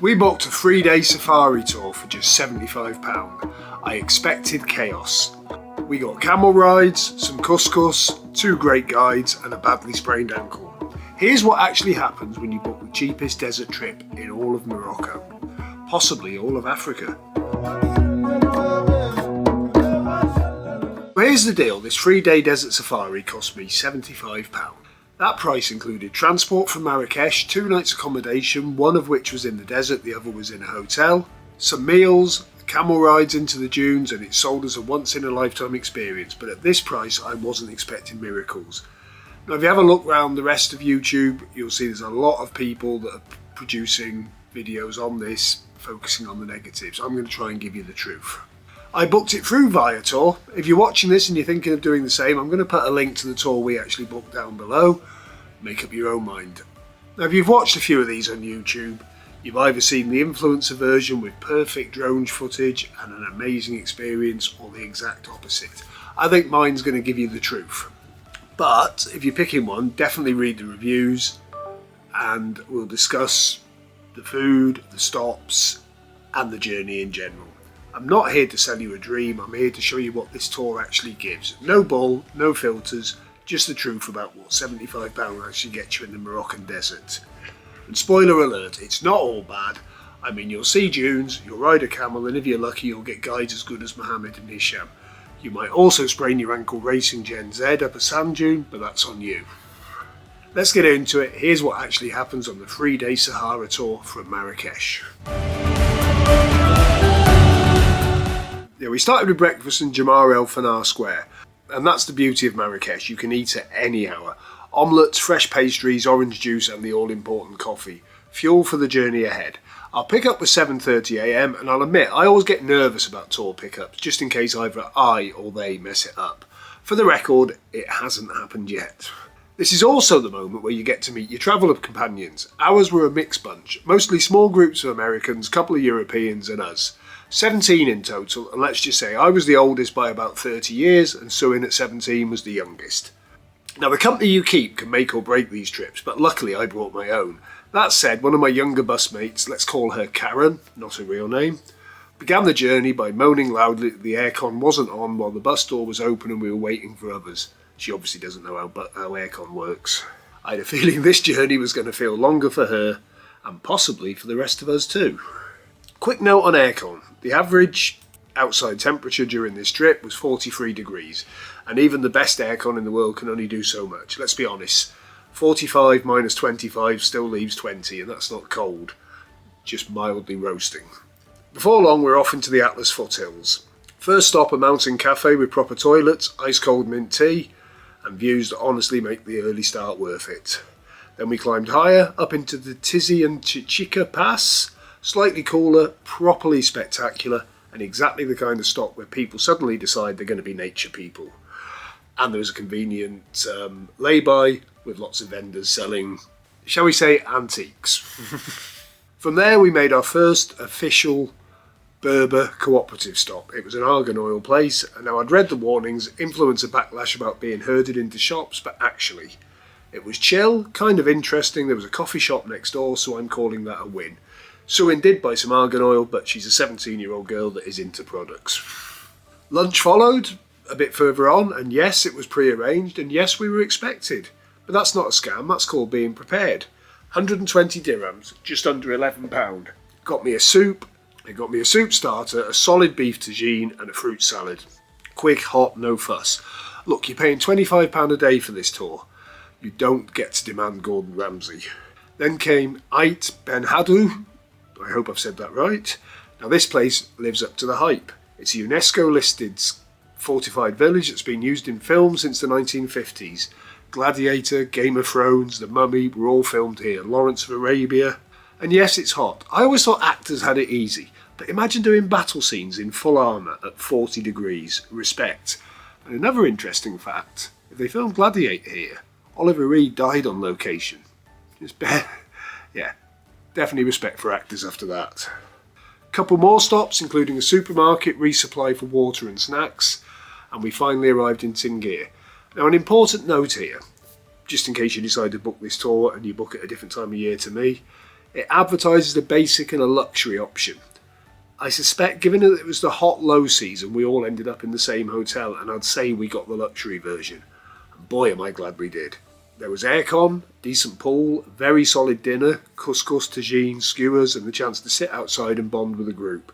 We booked a 3-day safari tour for just £75. I expected chaos. We got camel rides, some couscous, 2 great guides and a badly sprained ankle. Here's what actually happens when you book the cheapest desert trip in all of Morocco, possibly all of Africa. Well, here's the deal, this 3-day desert safari cost me £75. That price included transport from Marrakesh, 2 nights accommodation, one of which was in the desert, the other was in a hotel, some meals, camel rides into the dunes, and it sold as a once-in-a-lifetime experience, but at this price I wasn't expecting miracles. Now if you have a look around the rest of YouTube, you'll see there's a lot of people that are producing videos on this, focusing on the negatives. I'm going to try and give you the truth. I booked it through Viator. If you're watching this and you're thinking of doing the same, I'm going to put a link to the tour we actually booked down below. Make up your own mind. Now if you've watched a few of these on YouTube, you've either seen the influencer version with perfect drone footage and an amazing experience, or the exact opposite. I think mine's going to give you the truth. But if you're picking one, definitely read the reviews and we'll discuss the food, the stops and the journey in general. I'm not here to sell you a dream, I'm here to show you what this tour actually gives. No bull, no filters, just the truth about what £75 actually gets you in the Moroccan desert. And spoiler alert, it's not all bad. I mean, you'll see dunes, you'll ride a camel, and if you're lucky you'll get guides as good as Mohammed and Hisham. You might also sprain your ankle racing Gen Z up a sand dune, but that's on you. Let's get into it. Here's what actually happens on the 3-day Sahara tour from Marrakesh. Yeah, we started with breakfast in Jamar El Fanar Square, and that's the beauty of Marrakesh. You can eat at any hour. Omelettes, fresh pastries, orange juice and the all-important coffee. Fuel for the journey ahead. Our pickup was 7:30 AM and I'll admit I always get nervous about tour pickups just in case either I or they mess it up. For the record, it hasn't happened yet. This is also the moment where you get to meet your travel companions. Ours were a mixed bunch, mostly small groups of Americans, couple of Europeans and us. 17 in total, and let's just say I was the oldest by about 30 years and Suin at 17 was the youngest. Now the company you keep can make or break these trips, but luckily I brought my own. That said, one of my younger busmates, let's call her Karen, not a real name, began the journey by moaning loudly that the aircon wasn't on while the bus door was open and we were waiting for others. She obviously doesn't know how aircon works. I had a feeling this journey was going to feel longer for her, and possibly for the rest of us too. Quick note on aircon. The average outside temperature during this trip was 43 degrees, and even the best aircon in the world can only do so much. Let's be honest, 45 minus 25 still leaves 20, and that's not cold, just mildly roasting. Before long we're off into the Atlas foothills. First stop, a mountain cafe with proper toilets, ice cold mint tea, and views that honestly make the early start worth it. Then we climbed higher, up into the Tizi and Chichica Pass, slightly cooler, properly spectacular, and exactly the kind of stop where people suddenly decide they're going to be nature people. And there was a convenient lay-by with lots of vendors selling, shall we say, antiques. From there we made our first official Berber cooperative stop. It was an argan oil place, and now I'd read the warnings, influencer backlash about being herded into shops, but actually it was chill, kind of interesting. There was a coffee shop next door, so I'm calling that a win. Suin did buy some argan oil, but she's a 17-year-old girl that is into products. Lunch followed a bit further on, and yes, it was pre-arranged, and yes, we were expected. But that's not a scam, that's called being prepared. 120 dirhams, just under £11. Got me a soup, it got me a soup starter, a solid beef tagine and a fruit salad. Quick, hot, no fuss. Look, you're paying £25 a day for this tour. You don't get to demand Gordon Ramsay. Then came Ait Ben Haddou. I hope I've said that right. Now this place lives up to the hype. It's a UNESCO listed fortified village that's been used in films since the 1950s. Gladiator, Game of Thrones, The Mummy were all filmed here. Lawrence of Arabia. And yes, it's hot. I always thought actors had it easy, but imagine doing battle scenes in full armour at 40 degrees. Respect. And another interesting fact, if they filmed Gladiator here, Oliver Reed died on location. Yeah, definitely respect for actors after that. Couple more stops, including a supermarket, resupply for water and snacks, and we finally arrived in Tinghir. Now, an important note here, just in case you decide to book this tour and you book it a different time of year to me, It advertises a basic and a luxury option. I suspect, given that it was the hot low season, we all ended up in the same hotel, and I'd say we got the luxury version. And boy, am I glad we did. There was aircon, decent pool, very solid dinner, couscous, tagines, skewers, and the chance to sit outside and bond with a group.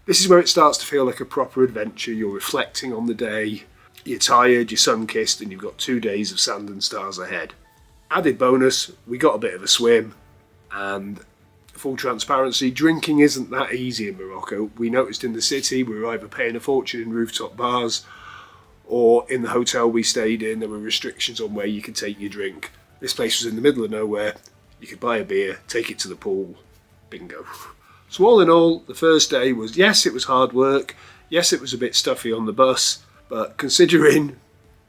This is where it starts to feel like a proper adventure. You're reflecting on the day, you're tired, you're sun-kissed, and you've got 2 days of sand and stars ahead. Added bonus, we got a bit of a swim, and full transparency, drinking isn't that easy in Morocco. We noticed in the city we were either paying a fortune in rooftop bars, or in the hotel we stayed in there were restrictions on where you could take your drink. This place was in the middle of nowhere. You could buy a beer, take it to the pool, bingo. So all in all, the first day was, yes, it was hard work, yes, it was a bit stuffy on the bus, but considering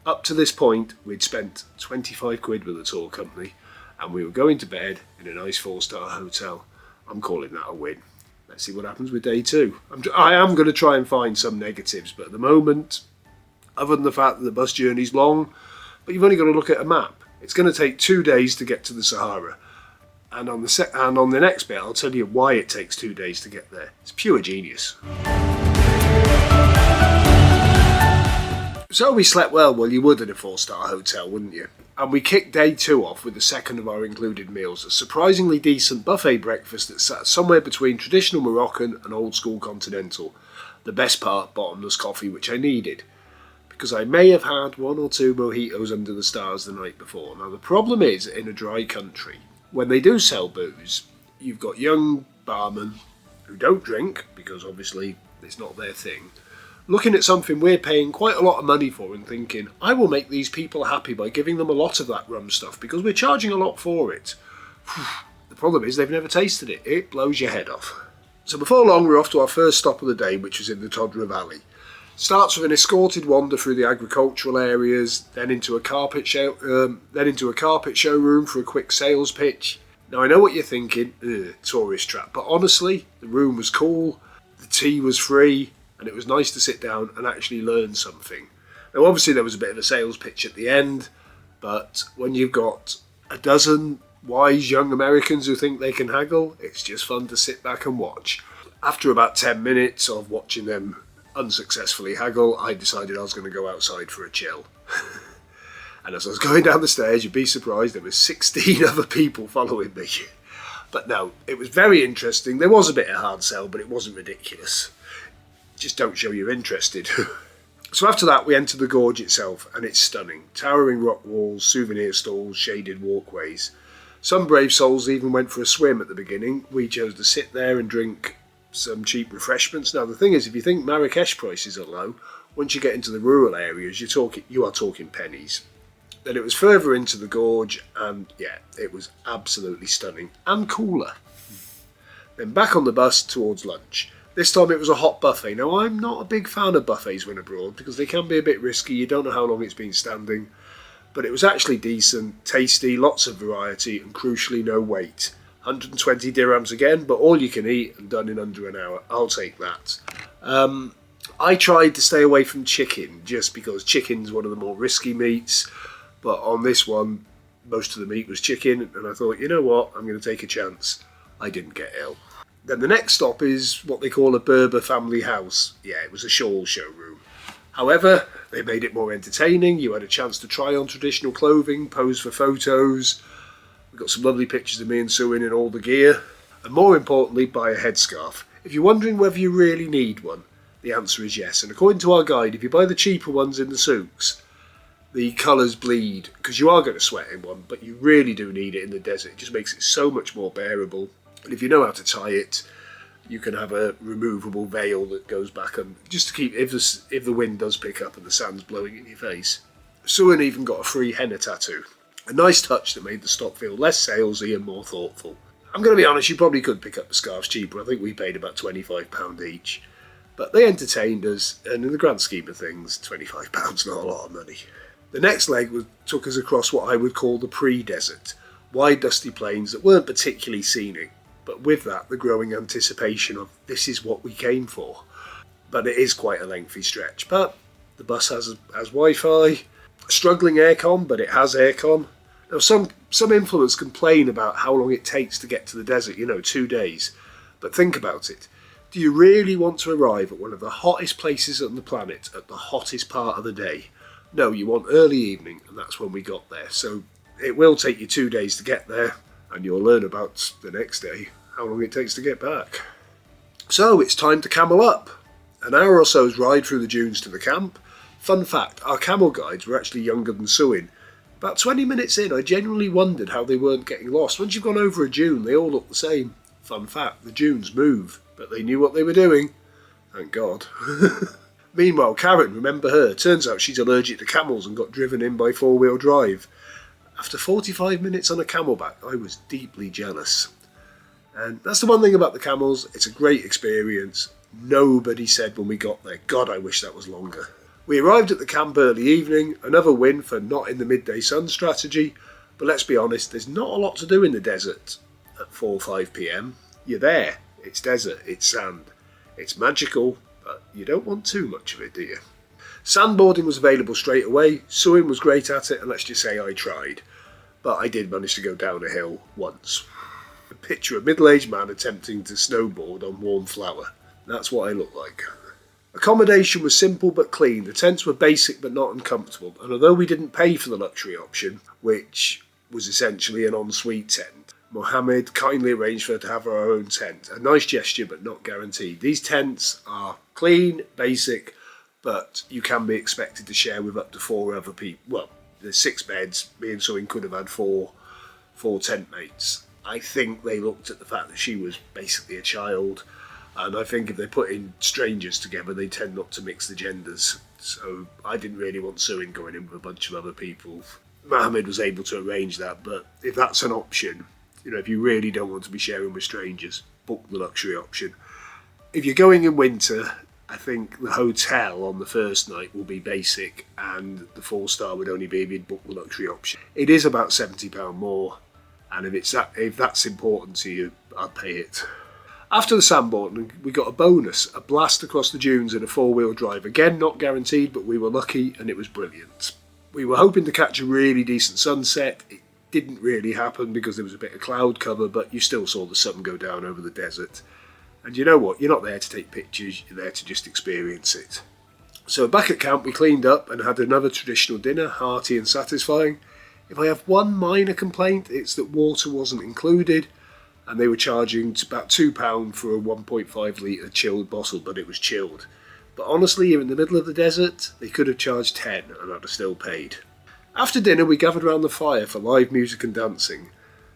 up to this point we'd spent 25 quid with the tour company and we were going to bed in a nice 4-star hotel, I'm calling that a win. Let's see what happens with day 2. I am going to try and find some negatives, but at the moment, other than the fact that the bus journey's long, but you've only got to look at a map. It's going to take 2 days to get to the Sahara. And on the next bit, I'll tell you why it takes 2 days to get there. It's pure genius. So we slept well you would in a 4-star hotel, wouldn't you? And we kicked day 2 off with the second of our included meals, a surprisingly decent buffet breakfast that sat somewhere between traditional Moroccan and old school continental. The best part, bottomless coffee, which I needed, because I may have had 1 or 2 mojitos under the stars the night before. Now the problem is, in a dry country, when they do sell booze, you've got young barmen who don't drink, because obviously it's not their thing, looking at something we're paying quite a lot of money for and thinking, I will make these people happy by giving them a lot of that rum stuff because we're charging a lot for it. The problem is they've never tasted it. It blows your head off. So before long we're off to our first stop of the day, which was in the Todra Valley. Starts with an escorted wander through the agricultural areas, then into a carpet showroom for a quick sales pitch. Now I know what you're thinking, tourist trap, but honestly, the room was cool, the tea was free, and it was nice to sit down and actually learn something. Now obviously there was a bit of a sales pitch at the end, but when you've got a dozen wise young Americans who think they can haggle, it's just fun to sit back and watch. After about 10 minutes of watching them unsuccessfully haggle, I decided I was going to go outside for a chill. And as I was going down the stairs, you'd be surprised, there were 16 other people following me. But no, it was very interesting. There was a bit of hard sell, but it wasn't ridiculous. Just don't show you're interested. So after that, we entered the gorge itself, and it's stunning. Towering rock walls, souvenir stalls, shaded walkways. Some brave souls even went for a swim at the beginning. We chose to sit there and drink some cheap refreshments. Now the thing is, if you think Marrakesh prices are low, once you get into the rural areas, you are talking pennies. Then it was further into the gorge, and yeah, it was absolutely stunning and cooler. Then back on the bus towards lunch. This time it was a hot buffet. Now I'm not a big fan of buffets when abroad because they can be a bit risky. You don't know how long it's been standing, but it was actually decent, tasty, lots of variety, and crucially no wait. 120 dirhams again, but all you can eat and done in under an hour. I'll take that. I tried to stay away from chicken just because chicken's one of the more risky meats, but on this one, most of the meat was chicken, and I thought, you know what, I'm going to take a chance. I didn't get ill. Then the next stop is what they call a Berber family house. Yeah, it was a shawl showroom. However, they made it more entertaining. You had a chance to try on traditional clothing, pose for photos. We got some lovely pictures of me and Sue in all the gear. And more importantly, buy a headscarf. If you're wondering whether you really need one, the answer is yes. And according to our guide, if you buy the cheaper ones in the souks, the colours bleed, because you are going to sweat in one, but you really do need it in the desert. It just makes it so much more bearable. And if you know how to tie it, you can have a removable veil that goes back on, just to keep, if the wind does pick up and the sand's blowing in your face. Suan even got a free henna tattoo. A nice touch that made the stop feel less salesy and more thoughtful. I'm going to be honest, you probably could pick up the scarves cheaper. I think we paid about £25 each. But they entertained us, and in the grand scheme of things, £25 not a lot of money. The next leg took us across what I would call the pre-desert. Wide dusty plains that weren't particularly scenic, but with that the growing anticipation of this is what we came for. But it is quite a lengthy stretch. But the bus has Wi-Fi, struggling aircon, but it has aircon. Now some Some influencers complain about how long it takes to get to the desert, 2 days. But think about it. Do you really want to arrive at one of the hottest places on the planet at the hottest part of the day? No, you want early evening, and that's when we got there. So it will take you 2 days to get there, and you'll learn about the next day how long it takes to get back. So it's time to camel up. An hour or so's ride through the dunes to the camp. Fun fact, our camel guides were actually younger than Suin. About 20 minutes in, I genuinely wondered how they weren't getting lost. Once you've gone over a dune, they all look the same. Fun fact, the dunes move, but they knew what they were doing. Thank God. Meanwhile, Karen, remember her? Turns out she's allergic to camels and got driven in by four-wheel drive. After 45 minutes on a camelback, I was deeply jealous. And that's the one thing about the camels, it's a great experience. Nobody said when we got there, God, I wish that was longer. We arrived at the camp early evening, another win for not in the midday sun strategy, but let's be honest, there's not a lot to do in the desert at 4 or 5 p.m. You're there, it's desert, it's sand, it's magical, but you don't want too much of it, do you? Sandboarding was available straight away, Suin was great at it, and let's just say I tried. But I did manage to go down a hill once. Picture a middle-aged man attempting to snowboard on warm flour. That's what I look like. Accommodation was simple but clean. The tents were basic but not uncomfortable, and although we didn't pay for the luxury option, which was essentially an ensuite tent, Mohammed kindly arranged for us to have our own tent. A nice gesture but not guaranteed. These tents are clean, basic, but you can be expected to share with up to 4 other people. Well, there's 6 beds. Me and Suin could have had four tent mates. I think they looked at the fact that she was basically a child, and I think if they put in strangers together, they tend not to mix the genders. So I didn't really want Suin going in with a bunch of other people. Mohammed was able to arrange that, but if that's an option, if you really don't want to be sharing with strangers, book the luxury option. If you're going in winter, I think the hotel on the first night will be basic, and the 4-star would only be if you'd book the luxury option. It is about £70 more, and if that's important to you, I'd pay it. After the sandboarding, we got a bonus, a blast across the dunes in a 4-wheel drive. Again, not guaranteed, but we were lucky, and it was brilliant. We were hoping to catch a really decent sunset. It didn't really happen because there was a bit of cloud cover, but you still saw the sun go down over the desert. And you know what? You're not there to take pictures, you're there to just experience it. So back at camp, we cleaned up and had another traditional dinner, hearty and satisfying. If I have one minor complaint, it's that water wasn't included, and they were charging about £2 for a 1.5 litre chilled bottle, but it was chilled. But honestly, you're in the middle of the desert, they could have charged 10 and I'd have still paid. After dinner, we gathered around the fire for live music and dancing.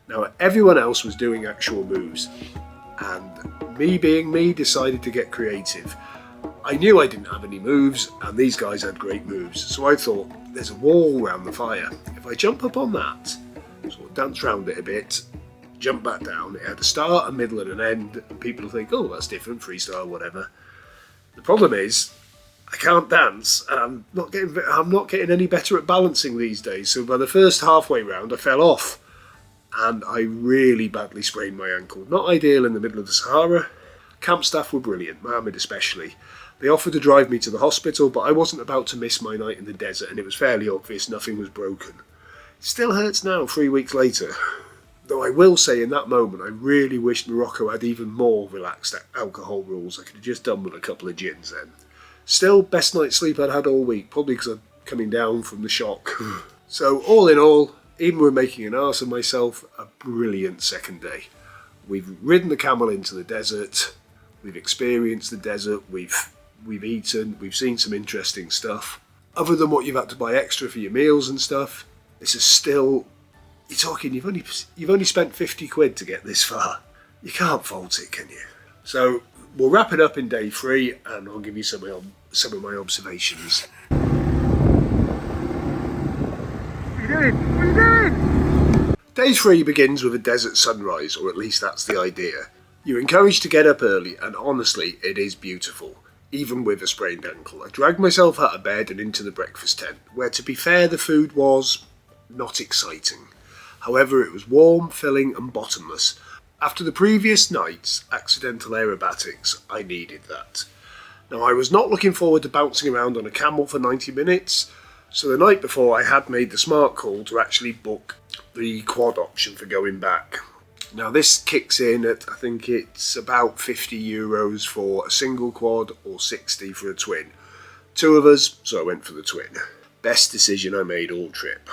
Now, everyone else was doing actual moves, and me being me, decided to get creative. I knew I didn't have any moves, and these guys had great moves, so I thought, there's a wall around the fire. If I jump up on that, sort of dance around it a bit, jump back down, it had a start, a middle and an end, and people will think, oh, that's different, freestyle, whatever. The problem is, I can't dance, and I'm not getting any better at balancing these days, so by the first halfway round I fell off, and I really badly sprained my ankle. Not ideal in the middle of the Sahara. Camp staff were brilliant, Mohammed especially. They offered to drive me to the hospital, but I wasn't about to miss my night in the desert, and it was fairly obvious nothing was broken. It still hurts now, 3 weeks later. Though I will say in that moment, I really wished Morocco had even more relaxed alcohol rules. I could have just done with a couple of gins then. Still, best night's sleep I'd had all week, probably because I'm coming down from the shock. So all in all, even with making an arse of myself, a brilliant second day. We've ridden the camel into the desert, we've experienced the desert, we've eaten, we've seen some interesting stuff. Other than what you've had to buy extra for your meals and stuff, this is still, you're talking, you've only spent 50 quid to get this far. You can't fault it, can you? So we'll wrap it up in day 3, and I'll give you some of my observations. What are you doing? Day 3 begins with a desert sunrise, or at least that's the idea. You're encouraged to get up early, and honestly, it is beautiful, even with a sprained ankle. I dragged myself out of bed and into the breakfast tent, where to be fair, the food was not exciting. However, it was warm, filling and bottomless. After the previous night's accidental aerobatics, I needed that. Now, I was not looking forward to bouncing around on a camel for 90 minutes, so the night before I had made the smart call to actually book the quad option for going back. Now this kicks in at, I think it's about €50 for a single quad or 60 for a twin. 2 of us, so I went for the twin. Best decision I made all trip.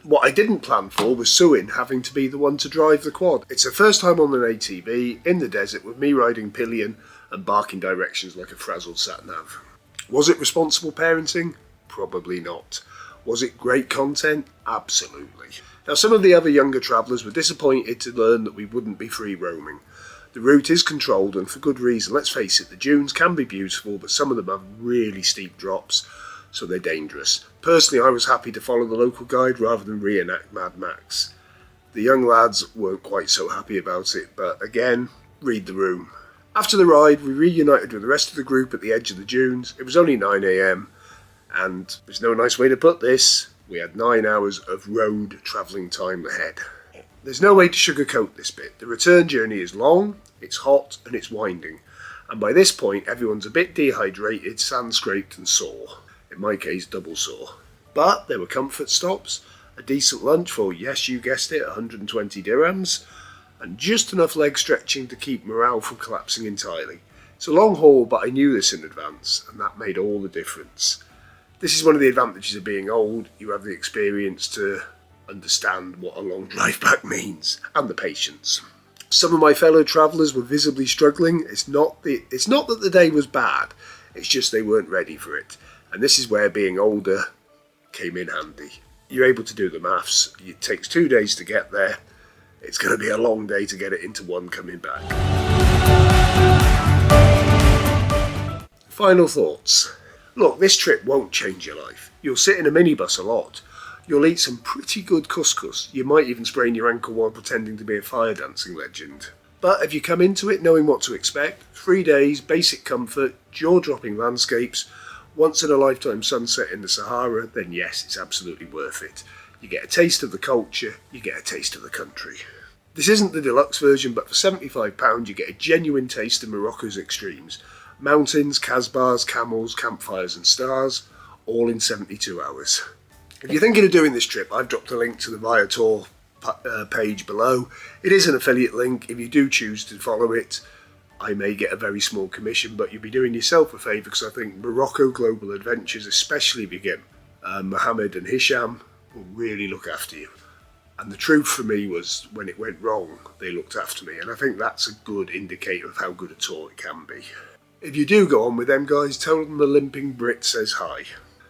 What I didn't plan for was Suin having to be the one to drive the quad. It's her first time on an ATV in the desert with me riding pillion and barking directions like a frazzled sat-nav. Was it responsible parenting? Probably not. Was it great content? Absolutely. Now some of the other younger travellers were disappointed to learn that we wouldn't be free roaming. The route is controlled and for good reason. Let's face it, the dunes can be beautiful, but some of them have really steep drops, so they're dangerous. Personally, I was happy to follow the local guide rather than reenact Mad Max. The young lads weren't quite so happy about it, but again, read the room. After the ride, we reunited with the rest of the group at the edge of the dunes. It was only 9 AM, and there's no nice way to put this, we had 9 hours of road travelling time ahead. There's no way to sugarcoat this bit. The return journey is long, it's hot, and it's winding. And by this point, everyone's a bit dehydrated, sand-scraped and sore. In my case, double sore. But there were comfort stops, a decent lunch for, yes, you guessed it, 120 dirhams, and just enough leg stretching to keep morale from collapsing entirely. It's a long haul, but I knew this in advance, and that made all the difference. This is one of the advantages of being old. You have the experience to understand what a long drive back means, and the patience. Some of my fellow travellers were visibly struggling. It's not that the day was bad, it's just they weren't ready for it. And this is where being older came in handy. You're able to do the maths. It takes 2 days to get there. It's going to be a long day to get it into one coming back. Final thoughts. Look, this trip won't change your life. You'll sit in a minibus a lot. You'll eat some pretty good couscous. You might even sprain your ankle while pretending to be a fire dancing legend. But if you come into it knowing what to expect, 3 days, basic comfort, jaw-dropping landscapes, once in a lifetime sunset in the Sahara, then yes, it's absolutely worth it. You get a taste of the culture, you get a taste of the country. This isn't the deluxe version, but for £75 you get a genuine taste of Morocco's extremes. Mountains, kasbahs, camels, campfires and stars, all in 72 hours. If you're thinking of doing this trip, I've dropped a link to the Viator page below. It is an affiliate link. If you do choose to follow it, I may get a very small commission, but you'll be doing yourself a favour because I think Morocco Global Adventures, especially if you get Mohammed and Hisham, will really look after you. And the truth for me was when it went wrong, they looked after me, and I think that's a good indicator of how good a tour it can be. If you do go on with them guys, tell them the limping Brit says hi.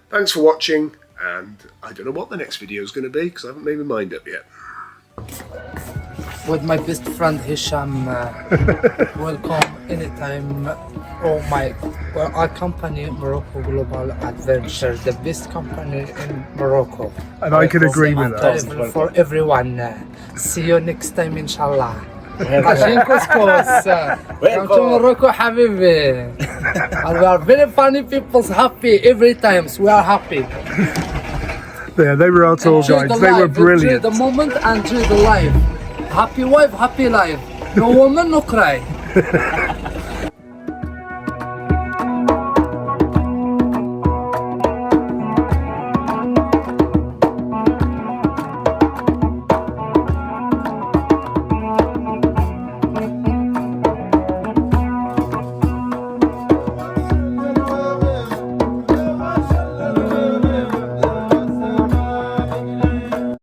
Thanks for watching, and I don't know what the next video is going to be because I haven't made my mind up yet. With my best friend Hisham, welcome anytime. Our company, Morocco Global Adventure, the best company in Morocco. And I can agree with that. For everyone. See you next time, inshallah. عشان couscous. Come to Morocco, habibi. And we are very funny people, happy every time. So we are happy. Yeah, they were our tour guides. They were brilliant. Enjoy the moment and enjoy the life. Happy wife, happy life. No woman, no cry.